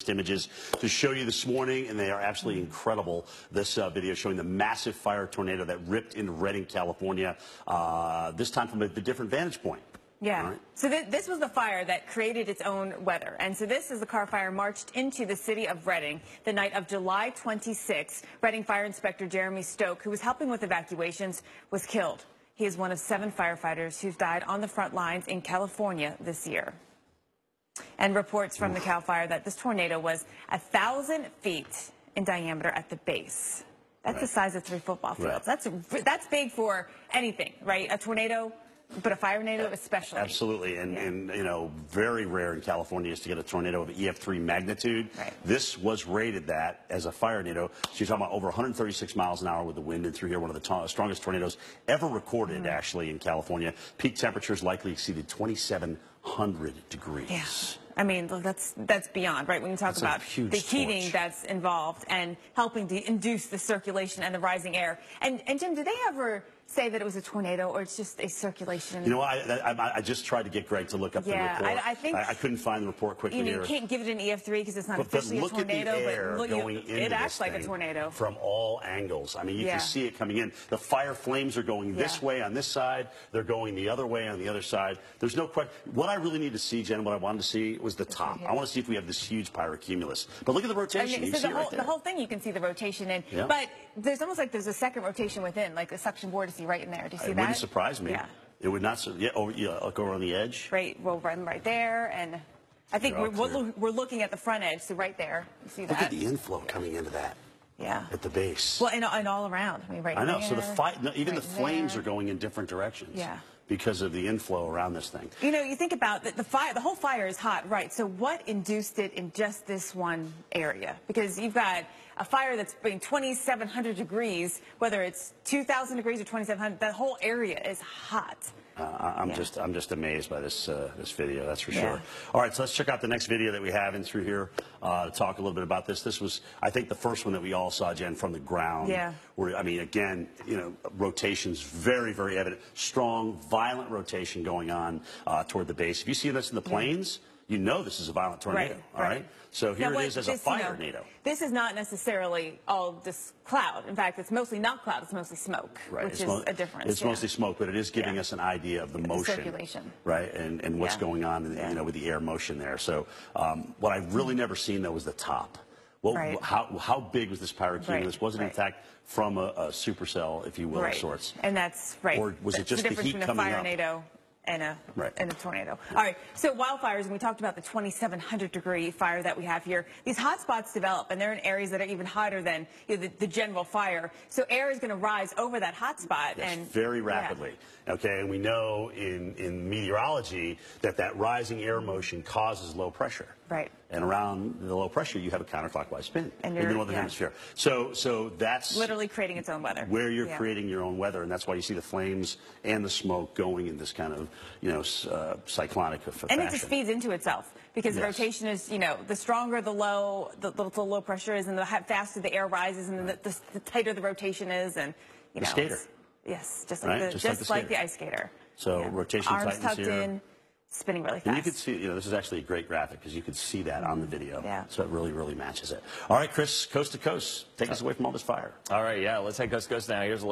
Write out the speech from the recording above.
images to show you this morning, and they are absolutely incredible. This video showing the massive fire tornado that ripped into Redding, California, this time from a different vantage point. Yeah. Right. So this was the fire that created its own weather. And so this is the car fire marched into the city of Redding the night of July 26. Redding Fire Inspector Jeremy Stoke, who was helping with evacuations, was killed. He is one of 7 firefighters who've died on the front lines in California this year. And reports from the Cal Fire that this tornado was 1,000 feet in diameter at the base. That's the size of 3 football fields. Right. That's big for anything, right? A tornado, but a fire tornado especially. Absolutely, and you know, very rare in California is to get a tornado of EF3 magnitude. Right. This was rated that as a fire tornado. So you're talking about over 136 miles an hour with the wind in through here. One of the strongest tornadoes ever recorded, actually, in California. Peak temperatures likely exceeded 2,700 degrees. Yeah. I mean, that's beyond, right? When you talk about the heating that's involved and helping to induce the circulation and the rising air. And Jim, did they ever say that it was a tornado or it's just a circulation? You know, I just tried to get Greg to look up the report. I think I couldn't find the report quickly here. You can't give it an EF3 because it's not officially a tornado. But look at the air going into it acts like a tornado from all angles. I mean, you can see it coming in. The fire flames are going this way on this side. They're going the other way on the other side. There's no question. What I really need to see, Jen, what I wanted to see was the top. I want to see if we have this huge pyrocumulus. But look at the rotation. I mean, you see it right there. The whole thing, you can see the rotation in. Yeah. But there's almost like there's a second rotation within, like a suction board to see right in there. Do you see that? It wouldn't surprise me. Yeah. It would not. Look over on the edge. Right. We'll run right there, and I think we're looking at the front edge, so right there. You see that? Look at the inflow coming into that. Yeah. At the base. Well, and all around. I mean, right. I know. There, so even the flames are going in different directions. Yeah. Because of the inflow around this thing. You know, you think about the fire. The whole fire is hot, right? So what induced it in just this one area? Because you've got a fire that's being 2,700 degrees, whether it's 2,000 degrees or 2,700. That whole area is hot. I'm just amazed by this video, that's for sure. All right, so let's check out the next video that we have in through here to talk a little bit about this. This was, I think, the first one that we all saw, Jen, from the ground. Yeah. Where, I mean, again, you know, rotation's very, very evident. Strong, violent rotation going on toward the base. If you see this in the planes, you know this is a violent tornado. All right. So here it is as a fire tornado. This is not necessarily all this cloud. In fact, it's mostly not cloud. It's mostly smoke, which is a difference. It's mostly smoke, but it is giving us an idea of the motion, circulation, right, and what's going on, you know, with the air motion there. So what I've really never seen though was the top. Well, how big was this pyrocumulus? Was it in fact from a supercell, if you will, of sorts? And that's or was it just the heat coming up? And a tornado. All right, so wildfires, and we talked about the 2,700 degree fire that we have here. These hot spots develop, and they're in areas that are even hotter than the general fire. So air is going to rise over that hot spot. And very rapidly. Okay, and we know in meteorology that rising air motion causes low pressure. Right. And around the low pressure, you have a counterclockwise spin in the northern hemisphere. So that's literally creating its own weather. Where you're creating your own weather, and that's why you see the flames and the smoke going in this kind of, you know, cyclonic fashion. And it just feeds into itself because the rotation is, you know, the stronger the low pressure is, and the faster the air rises, and the tighter the rotation is, and you know. The skater. Yes, just like the ice skater. So rotation arms tightens tucked here. in, spinning really fast. And you can see, you know, this is actually a great graphic because you could see that on the video. Yeah. So it really, really matches it. All right, Chris, coast to coast, take us away from all this fire. All right, yeah, let's head coast to coast now. Here's a look.